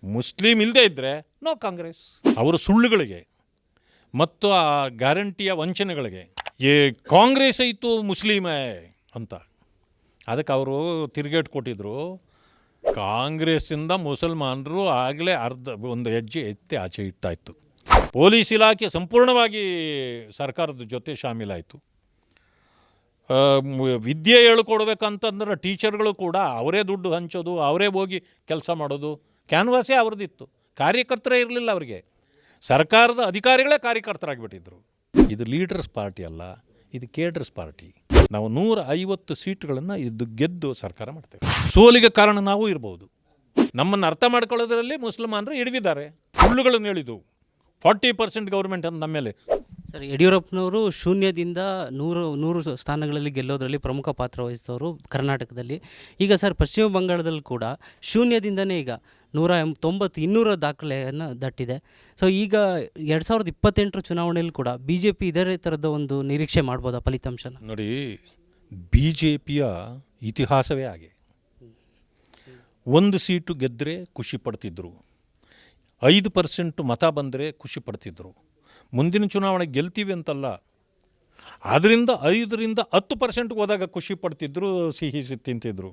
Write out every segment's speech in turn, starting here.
Muslim ಇಲ್ಲದೇ ಇದ್ದರೆ no Congress. ಅವರ ಸುಳ್ಳುಗಳಿಗೆ ಮತ್ತು ಆ ಗ್ಯಾರಂಟಿಯ ವಂಚನೆಗಳಿಗೆ ಕಾಂಗ್ರೆಸ್ ಐತು ಮುಸ್ಲಿಮೇ ಅಂತ ಅದಕ್ಕೆ ಅವರು ತಿರುಗೇಟು ಕೊಟ್ಟಿದ್ರು. ಕಾಂಗ್ರೆಸ್ಸಿಂದ ಮುಸಲ್ಮಾನರು ಆಗಲೇ ಒಂದು ಹೆಜ್ಜೆ ಎತ್ತಿ ಆಚೆ ಇಟ್ಟಾಯಿತು. ಪೊಲೀಸ್ ಇಲಾಖೆ ಸಂಪೂರ್ಣವಾಗಿ ಸರ್ಕಾರದ ಜೊತೆ ಶಾಮೀಲಾಯಿತು. ವಿದ್ಯೆ ಹೇಳ್ಕೊಡ್ಬೇಕಂತಂದ್ರೆ ಟೀಚರ್ಗಳು ಕೂಡ ಅವರೇ ದುಡ್ಡು ಹಂಚೋದು, ಅವರೇ ಹೋಗಿ ಕೆಲಸ ಮಾಡೋದು, ಕ್ಯಾನ್ವಾಸೇ ಅವ್ರದ್ದಿತ್ತು. ಕಾರ್ಯಕರ್ತರೇ ಇರಲಿಲ್ಲ ಅವರಿಗೆ. ಸರ್ಕಾರದ ಅಧಿಕಾರಿಗಳೇ ಕಾರ್ಯಕರ್ತರಾಗಿಬಿಟ್ಟಿದ್ರು. ಇದು ಲೀಡರ್ಸ್ ಪಾರ್ಟಿ ಅಲ್ಲ, ಇದು ಕೇಡರ್ಸ್ ಪಾರ್ಟಿ. ನಾವು 150 ಸೀಟ್ಗಳನ್ನು ಇದು ಗೆದ್ದು ಸರ್ಕಾರ ಮಾಡ್ತೇವೆ. ಸೋಲಿಗೆ ಕಾರಣ ನಾವು ಇರ್ಬೋದು. ನಮ್ಮನ್ನು ಅರ್ಥ ಮಾಡ್ಕೊಳ್ಳೋದ್ರಲ್ಲಿ ಮುಸಲ್ಮಾನರು ಹಿಡಿದಿದ್ದಾರೆ. ಸುಳ್ಳುಗಳನ್ನು ಹೇಳಿದ್ದು 40% ಗೌರ್ಮೆಂಟ್ ಅಂತ ನಮ್ಮ ಮೇಲೆ. ಸರ್, ಯಡಿಯೂರಪ್ಪನವರು ಶೂನ್ಯದಿಂದ 100 ಸ್ಥಾನಗಳಲ್ಲಿ ಗೆಲ್ಲೋದ್ರಲ್ಲಿ ಪ್ರಮುಖ ಪಾತ್ರ ವಹಿಸಿದವರು ಕರ್ನಾಟಕದಲ್ಲಿ. ಈಗ ಸರ್, ಪಶ್ಚಿಮ ಬಂಗಾಳದಲ್ಲಿ ಕೂಡ ಶೂನ್ಯದಿಂದನೇ ಈಗ 190-200 ದಾಖಲೆಯನ್ನು ದಾಟಿದೆ. ಸೊ ಈಗ 2028 ಚುನಾವಣೆಯಲ್ಲಿ ಕೂಡ BJP ಇದೇ ಥರದ ಒಂದು ನಿರೀಕ್ಷೆ ಮಾಡ್ಬೋದಾ ಫಲಿತಾಂಶನ? ನೋಡಿ, BJPಯ ಇತಿಹಾಸವೇ ಹಾಗೆ. 1 ಸೀಟು ಗೆದ್ದರೆ ಖುಷಿ ಪಡ್ತಿದ್ರು, 5% ಮತ ಬಂದರೆ ಖುಷಿ ಪಡ್ತಿದ್ರು. ಮುಂದಿನ ಚುನಾವಣೆ ಗೆಲ್ತೀವಿ ಅಂತಲ್ಲ, ಅದರಿಂದ 5-10% ಹೋದಾಗ ಖುಷಿ ಪಡ್ತಿದ್ರು, ಸಿಹಿ ತಿಂತಿದ್ರು.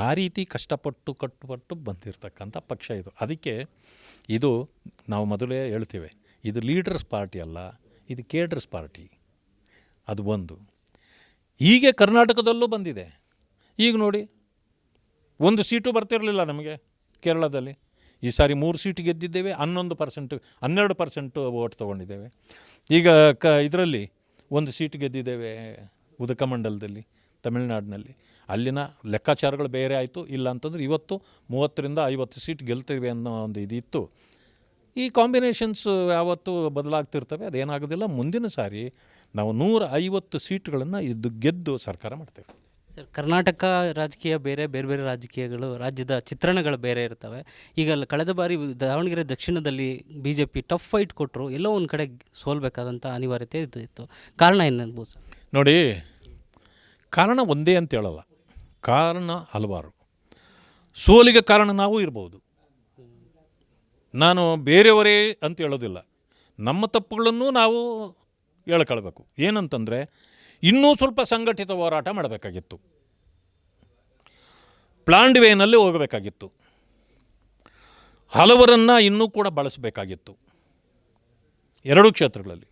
ಆ ರೀತಿ ಕಷ್ಟಪಟ್ಟು ಬಂದಿರತಕ್ಕಂಥ ಪಕ್ಷ ಇದು. ಅದಕ್ಕೆ ಇದು ನಾವು ಮೊದಲೇ ಹೇಳ್ತೇವೆ, ಇದು ಲೀಡರ್ಸ್ ಪಾರ್ಟಿ ಅಲ್ಲ, ಇದು ಕೇಡರ್ಸ್ ಪಾರ್ಟಿ. ಅದು ಒಂದು. ಹೀಗೆ ಕರ್ನಾಟಕದಲ್ಲೂ ಬಂದಿದೆ. ಈಗ ನೋಡಿ, 1 ಸೀಟು ಬರ್ತಿರಲಿಲ್ಲ ನಮಗೆ ಕೇರಳದಲ್ಲಿ. ಈ ಸಾರಿ 3 ಸೀಟ್ ಗೆದ್ದಿದ್ದೇವೆ, 12% ವೋಟ್ ತೊಗೊಂಡಿದ್ದೇವೆ. ಈಗ ಇದರಲ್ಲಿ 1 ಸೀಟ್ ಗೆದ್ದಿದ್ದೇವೆ ಉದಕಮಂಡಲದಲ್ಲಿ, ತಮಿಳುನಾಡಿನಲ್ಲಿ. ಅಲ್ಲಿನ ಲೆಕ್ಕಾಚಾರಗಳು ಬೇರೆ ಆಯಿತು. ಇಲ್ಲ ಅಂತಂದ್ರೆ ಇವತ್ತು 30-50 ಸೀಟ್ ಗೆಲ್ತೇವೆ ಅನ್ನೋ ಒಂದು ಇದಿತ್ತು. ಈ ಕಾಂಬಿನೇಷನ್ಸ್ ಯಾವತ್ತೂ ಬದಲಾಗ್ತಿರ್ತವೆ, ಅದೇನಾಗೋದಿಲ್ಲ. ಮುಂದಿನ ಸಾರಿ ನಾವು 150 ಸೀಟ್ಗಳನ್ನು ಇದು ಗೆದ್ದು ಸರ್ಕಾರ ಮಾಡ್ತೇವೆ. ಸರ್, ಕರ್ನಾಟಕ ರಾಜಕೀಯ ಬೇರೆ, ಬೇರೆ ಬೇರೆ ರಾಜಕೀಯಗಳು, ರಾಜ್ಯದ ಚಿತ್ರಣಗಳು ಬೇರೆ ಇರ್ತವೆ. ಈಗ ಕಳೆದ ಬಾರಿ ದಾವಣಗೆರೆ ದಕ್ಷಿಣದಲ್ಲಿ BJP ಟಫ್ ಫೈಟ್ ಕೊಟ್ಟರು, ಎಲ್ಲೋ ಒಂದು ಕಡೆ ಸೋಲ್ಬೇಕಾದಂಥ ಅನಿವಾರ್ಯತೆ ಇತ್ತು. ಕಾರಣ ಏನ್ಬೋದು ಸರ್? ನೋಡಿ, ಕಾರಣ ಒಂದೇ ಅಂತ ಹೇಳಲ್ಲ, ಕಾರಣ ಹಲವಾರು. ಸೋಲಿಗೆ ಕಾರಣ ನಾವು ಇರ್ಬೋದು. ನಾನು ಬೇರೆಯವರೇ ಅಂತ ಹೇಳೋದಿಲ್ಲ. ನಮ್ಮ ತಪ್ಪುಗಳನ್ನು ನಾವು ಹೇಳ್ಕೊಳ್ಬೇಕು. ಏನಂತಂದರೆ, ಇನ್ನೂ ಸ್ವಲ್ಪ ಸಂಘಟಿತ ಹೋರಾಟ ಮಾಡಬೇಕಾಗಿತ್ತು, ಪ್ಲಾನ್ಡ್ ವೇನಲ್ಲಿ ಹೋಗಬೇಕಾಗಿತ್ತು, ಹಲವರನ್ನು ಇನ್ನೂ ಕೂಡ ಬಳಸಬೇಕಾಗಿತ್ತು 2 ಕ್ಷೇತ್ರಗಳಲ್ಲಿ.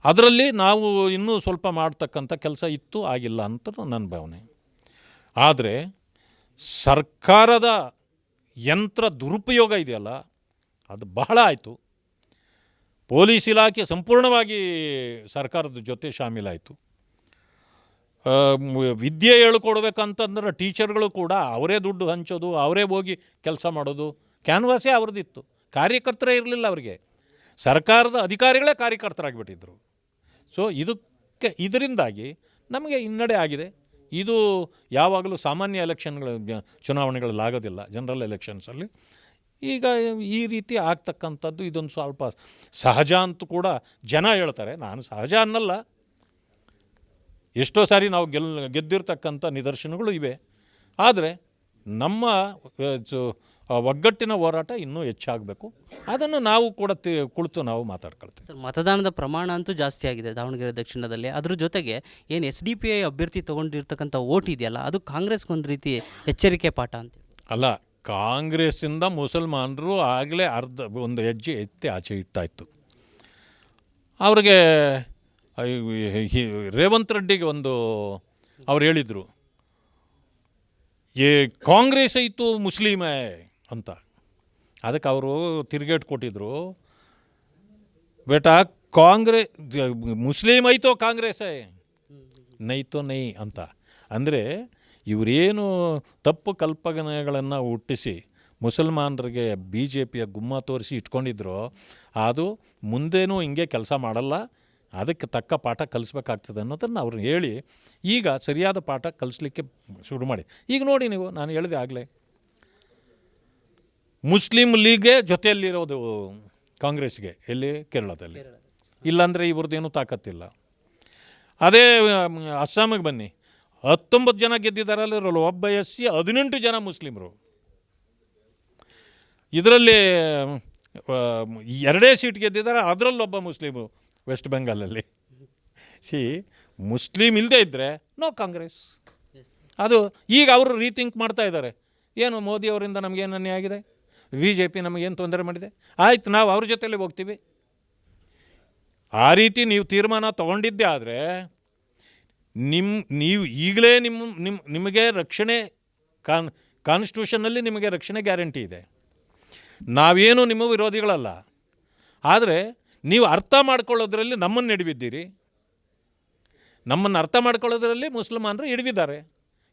ಅದರಲ್ಲಿ ನಾವು ಇನ್ನೂ ಸ್ವಲ್ಪ ಮಾಡ್ತಕ್ಕಂಥ ಕೆಲಸ ಇತ್ತು, ಆಗಿಲ್ಲ ಅಂತ ನನ್ನ ಭಾವನೆ. ಆದರೆ ಸರ್ಕಾರದ ಯಂತ್ರ ದುರುಪಯೋಗ ಇದೆಯಲ್ಲ, ಅದು ಬಹಳ ಆಯಿತು. ಪೊಲೀಸ್ ಇಲಾಖೆ ಸಂಪೂರ್ಣವಾಗಿ ಸರ್ಕಾರದ ಜೊತೆ ಶಾಮೀಲಾಯಿತು. ವಿದ್ಯೆ ಹೇಳ್ಕೊಡ್ಬೇಕಂತಂದ್ರೆ ಟೀಚರ್ಗಳು ಕೂಡ ಅವರೇ ದುಡ್ಡು ಹಂಚೋದು, ಅವರೇ ಹೋಗಿ ಕೆಲಸ ಮಾಡೋದು, ಕ್ಯಾನ್ವಾಸೇ ಅವ್ರದ್ದಿತ್ತು. ಕಾರ್ಯಕರ್ತರೇ ಇರಲಿಲ್ಲ ಅವರಿಗೆ. ಸರ್ಕಾರದ ಅಧಿಕಾರಿಗಳೇ ಕಾರ್ಯಕರ್ತರಾಗಿಬಿಟ್ಟಿದ್ರು. ಸೊ ಇದರಿಂದಾಗಿ ನಮಗೆ ಹಿನ್ನಡೆ ಆಗಿದೆ. ಇದು ಯಾವಾಗಲೂ ಸಾಮಾನ್ಯ ಚುನಾವಣೆಗಳಲ್ಲಿ ಆಗೋದಿಲ್ಲ, ಜನರಲ್ ಎಲೆಕ್ಷನ್ಸಲ್ಲಿ. ಈಗ ಈ ರೀತಿ ಆಗ್ತಕ್ಕಂಥದ್ದು ಇದೊಂದು ಸ್ವಲ್ಪ ಸಹಜ ಅಂತೂ ಕೂಡ ಜನ ಹೇಳ್ತಾರೆ. ನಾನು ಸಹಜ ಅನ್ನಲ್ಲ, ಎಷ್ಟೋ ಸಾರಿ ನಾವು ಗೆದ್ದಿರ್ತಕ್ಕಂಥ ನಿದರ್ಶನಗಳು ಇವೆ. ಆದರೆ ನಮ್ಮ ಒಗ್ಗಟ್ಟಿನ ಹೋರಾಟ ಇನ್ನೂ ಹೆಚ್ಚಾಗಬೇಕು. ಅದನ್ನು ನಾವು ಕೂಡ ಕುಳಿತು ನಾವು ಮಾತಾಡ್ಕೊಳ್ತೀವಿ. ಸರ್, ಮತದಾನದ ಪ್ರಮಾಣ ಅಂತೂ ಜಾಸ್ತಿ ಆಗಿದೆ ದಾವಣಗೆರೆ ದಕ್ಷಿಣದಲ್ಲಿ. ಅದ್ರ ಜೊತೆಗೆ ಏನು SDPI ಅಭ್ಯರ್ಥಿ ತೊಗೊಂಡಿರ್ತಕ್ಕಂಥ ಓಟ್ ಇದೆಯಲ್ಲ, ಅದು ಕಾಂಗ್ರೆಸ್ಗೊಂದು ರೀತಿ ಎಚ್ಚರಿಕೆ ಪಾಠ ಅಂತ ಅಲ್ಲ. ಕಾಂಗ್ರೆಸ್ಸಿಂದ ಮುಸಲ್ಮಾನರು ಆಗಲೇ ಒಂದು ಹೆಜ್ಜೆ ಎತ್ತಿ ಆಚೆ ಇಟ್ಟಾಯಿತು. ಅವ್ರಿಗೆ ರೇವಂತ್ ರೆಡ್ಡಿಗೆ ಅವ್ರು ಹೇಳಿದರು, ಕಾಂಗ್ರೆಸ್ ಐತು ಮುಸ್ಲಿಮೇ ಅಂತ. ಅದಕ್ಕೆ ಅವರು ತಿರುಗೇಟು ಕೊಟ್ಟಿದ್ರು, ಬೇಟಾ ಮುಸ್ಲಿಮ್ ಐತೋ ಕಾಂಗ್ರೆಸ್ಸೇ, ನೈತೋ ನೈ ಅಂತ. ಅಂದರೆ ಇವರೇನು ತಪ್ಪು ಕಲ್ಪನೆಗಳನ್ನು ಹುಟ್ಟಿಸಿ ಮುಸಲ್ಮಾನರಿಗೆ BJPಯ ಗುಮ್ಮ ತೋರಿಸಿ ಇಟ್ಕೊಂಡಿದ್ರು, ಅದು ಮುಂದೇನೂ ಹಿಂಗೆ ಕೆಲಸ ಮಾಡಲ್ಲ, ಅದಕ್ಕೆ ತಕ್ಕ ಪಾಠ ಕಲಿಸ್ಬೇಕಾಗ್ತದೆ ಅನ್ನೋದನ್ನು ಅವ್ರು ಹೇಳಿ ಈಗ ಸರಿಯಾದ ಪಾಠ ಕಲಿಸ್ಲಿಕ್ಕೆ ಶುರು ಮಾಡಿ. ಈಗ ನೋಡಿ ನೀವು, ನಾನು ಹೇಳಿದೆ ಆಗಲೇ, ಮುಸ್ಲಿಂ ಲೀಗ್ಗೆ ಜೊತೆಯಲ್ಲಿರೋದು ಕಾಂಗ್ರೆಸ್ಗೆ, ಎಲ್ಲಿ ಕೇರಳದಲ್ಲಿ. ಇಲ್ಲಾಂದರೆ ಇವ್ರದ್ದೇನೂ ತಾಕತ್ತಿಲ್ಲ. ಅದೇ ಅಸ್ಸಾಮಿಗೆ ಬನ್ನಿ, 19 ಜನ ಗೆದ್ದಿದ್ದಾರಲ್ಲ, ಒಬ್ಬ SC 18 ಜನ ಮುಸ್ಲಿಮರು. ಇದರಲ್ಲಿ ಎರಡೇ ಸೀಟ್ ಗೆದ್ದಿದ್ದಾರೆ, ಅದರಲ್ಲೊಬ್ಬ ಮುಸ್ಲಿಮು ವೆಸ್ಟ್ ಬೆಂಗಾಲಲ್ಲಿ. ಮುಸ್ಲಿಮ್ ಇಲ್ಲದೇ ಇದ್ದರೆ ನೋ ಕಾಂಗ್ರೆಸ್. ಅದು ಈಗ ಅವರು ರೀಥಿಂಕ್ ಮಾಡ್ತಾ ಇದ್ದಾರೆ. ಏನು ಮೋದಿಯವರಿಂದ ನಮಗೇನು ಅನ್ಯಾಯ ಆಗಿದೆ, BJP ನಮಗೇನು ತೊಂದರೆ ಮಾಡಿದೆ, ಆಯ್ತು ನಾವು ಅವ್ರ ಜೊತೆಲೇ ಹೋಗ್ತೀವಿ. ಆ ರೀತಿ ನೀವು ತೀರ್ಮಾನ ತೊಗೊಂಡಿದ್ದೆ ಆದರೆ ನೀವು ಈಗಲೇ ನಿಮಗೆ ರಕ್ಷಣೆ ಕಾನ್ಸ್ಟಿಟ್ಯೂಷನ್ನಲ್ಲಿ ನಿಮಗೆ ರಕ್ಷಣೆ ಗ್ಯಾರಂಟಿ ಇದೆ. ನಾವೇನು ನಿಮ್ಮ ವಿರೋಧಿಗಳಲ್ಲ, ಆದರೆ ನೀವು ಅರ್ಥ ಮಾಡ್ಕೊಳ್ಳೋದ್ರಲ್ಲಿ ನಮ್ಮನ್ನು ಹಿಡಿದಿದ್ದೀರಿ. ನಮ್ಮನ್ನು ಅರ್ಥ ಮಾಡ್ಕೊಳ್ಳೋದ್ರಲ್ಲಿ ಮುಸಲ್ಮಾನರು ಹಿಡಿದಿದ್ದಾರೆ.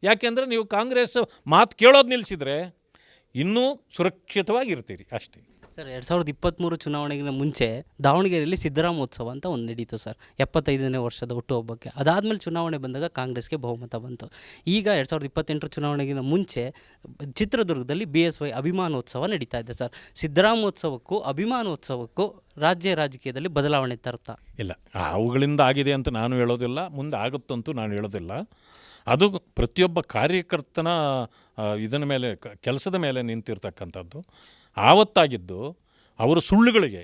ಯಾಕೆಂದರೆ ನೀವು ಕಾಂಗ್ರೆಸ್ ಮಾತು ಕೇಳೋದು ನಿಲ್ಲಿಸಿದರೆ ಇನ್ನೂ ಸುರಕ್ಷಿತವಾಗಿರ್ತೀರಿ ಅಷ್ಟೇ. ಸರ್ 2023 ಚುನಾವಣೆಗಿಂತ ಮುಂಚೆ ದಾವಣಗೆರೆಯಲ್ಲಿ ಸಿದ್ದರಾಮೋತ್ಸವ ಅಂತ ಒಂದು ನಡೀತು ಸರ್, 75ನೇ ವರ್ಷದ ಹುಟ್ಟುಹಬ್ಬಕ್ಕೆ. ಅದಾದಮೇಲೆ ಚುನಾವಣೆ ಬಂದಾಗ ಕಾಂಗ್ರೆಸ್ಗೆ ಬಹುಮತ ಬಂತು. ಈಗ 2028 ಚುನಾವಣೆಗಿಂತ ಮುಂಚೆ ಚಿತ್ರದುರ್ಗದಲ್ಲಿ BSY ಅಭಿಮಾನೋತ್ಸವ ನಡೀತಾ ಇದೆ ಸರ್. ಸಿದ್ದರಾಮೋತ್ಸವಕ್ಕೂ ಅಭಿಮಾನೋತ್ಸವಕ್ಕೂ ರಾಜ್ಯ ರಾಜಕೀಯದಲ್ಲಿ ಬದಲಾವಣೆ ತರುತ್ತಾ? ಇಲ್ಲ, ಅವುಗಳಿಂದ ಆಗಿದೆ ಅಂತ ನಾನು ಹೇಳೋದಿಲ್ಲ, ಮುಂದೆ ಆಗುತ್ತಂತೂ ನಾನು ಹೇಳೋದಿಲ್ಲ. ಅದು ಪ್ರತಿಯೊಬ್ಬ ಕಾರ್ಯಕರ್ತನ ಇದರ ಮೇಲೆ ಕೆಲಸದ ಮೇಲೆ ನಿಂತಿರ್ತಕ್ಕಂಥದ್ದು. ಆವತ್ತಾಗಿದ್ದು ಅವರು ಸುಳ್ಳುಗಳಿಗೆ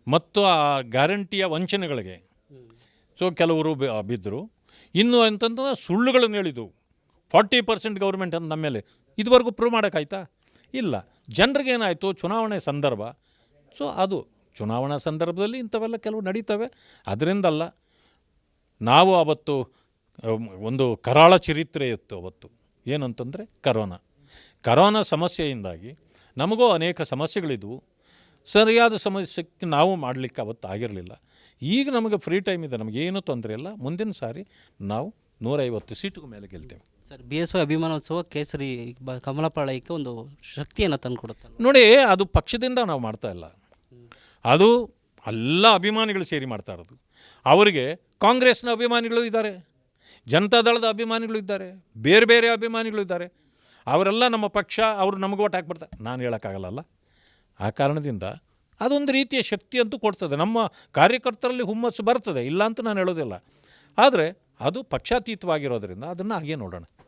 ಮತ್ತು ಆ ಗ್ಯಾರಂಟಿಯ ವಂಚನೆಗಳಿಗೆ ಕೆಲವರು ಬಿದ್ದರು. ಇನ್ನು ಅಂತಂದ್ರೆ ಸುಳ್ಳುಗಳನ್ನು ಹೇಳಿದ್ದು 40% ಗೌರ್ಮೆಂಟ್ ಅಂತ ನಮ್ಮ ಮೇಲೆ ಇದುವರೆಗೂ ಪ್ರೂವ್ ಮಾಡೋಕ್ಕಾಯ್ತಾ? ಇಲ್ಲ. ಜನರಿಗೇನಾಯಿತು, ಚುನಾವಣೆ ಸಂದರ್ಭ. ಅದು ಚುನಾವಣಾ ಸಂದರ್ಭದಲ್ಲಿ ಇಂಥವೆಲ್ಲ ಕೆಲವು ನಡೀತವೆ. ಅದರಿಂದಲ್ಲ, ನಾವು ಅವತ್ತು ಒಂದು ಕರಾಳ ಚರಿತ್ರೆ ಇತ್ತು ಅವತ್ತು. ಏನಂತಂದರೆ ಕರೋನಾ ಸಮಸ್ಯೆಯಿಂದಾಗಿ ನಮಗೂ ಅನೇಕ ಸಮಸ್ಯೆಗಳಿದ್ವು. ಸರಿಯಾದ ಸಮಸ್ಯೆಗೆ ನಾವು ಮಾಡಲಿಕ್ಕೆ ಅವತ್ತು ಆಗಿರಲಿಲ್ಲ. ಈಗ ನಮಗೆ ಫ್ರೀ ಟೈಮ್ ಇದೆ, ನಮಗೇನೂ ತೊಂದರೆ ಇಲ್ಲ. ಮುಂದಿನ ಸಾರಿ ನಾವು 150 ಸೀಟಿಗೂ ಮೇಲೆ ಗೆಲ್ತೇವೆ. ಸರ್, BSY ಅಭಿಮಾನೋತ್ಸವ ಕೇಸರಿ ಕಮಲಪಾಳ್ಯಕ್ಕೆ ಒಂದು ಶಕ್ತಿಯನ್ನು ತಂದುಕೊಡುತ್ತೆ ನೋಡಿ. ಅದು ಪಕ್ಷದಿಂದ ನಾವು ಮಾಡ್ತಾ ಇಲ್ಲ, ಅದು ಎಲ್ಲ ಅಭಿಮಾನಿಗಳು ಸೇರಿ ಮಾಡ್ತಾ ಇರೋದು. ಅವರಿಗೆ ಕಾಂಗ್ರೆಸ್ನ ಅಭಿಮಾನಿಗಳು ಇದ್ದಾರೆ, ಜನತಾದಳದ ಅಭಿಮಾನಿಗಳು ಇದ್ದಾರೆ, ಬೇರೆ ಬೇರೆ ಅಭಿಮಾನಿಗಳು ಇದ್ದಾರೆ. ಅವರೆಲ್ಲ ನಮ್ಮ ಪಕ್ಷ, ಅವರು ನಮಗೆ ಓಟ್ ಹಾಕ್ಬಿಡ್ತಾರೆ. ನಾನು ಹೇಳೋಕ್ಕಾಗಲ್ಲ. ಆ ಕಾರಣದಿಂದ ಅದೊಂದು ರೀತಿಯ ಶಕ್ತಿ ಅಂತೂ ಕೊಡ್ತದೆ, ನಮ್ಮ ಕಾರ್ಯಕರ್ತರಲ್ಲಿ ಹುಮ್ಮಸ್ಸು ಬರ್ತದೆ, ಇಲ್ಲ ಅಂತ ನಾನು ಹೇಳೋದಿಲ್ಲ. ಆದರೆ ಅದು ಪಕ್ಷಾತೀತವಾಗಿರೋದ್ರಿಂದ ಅದನ್ನು ಹಾಗೆ ನೋಡೋಣ.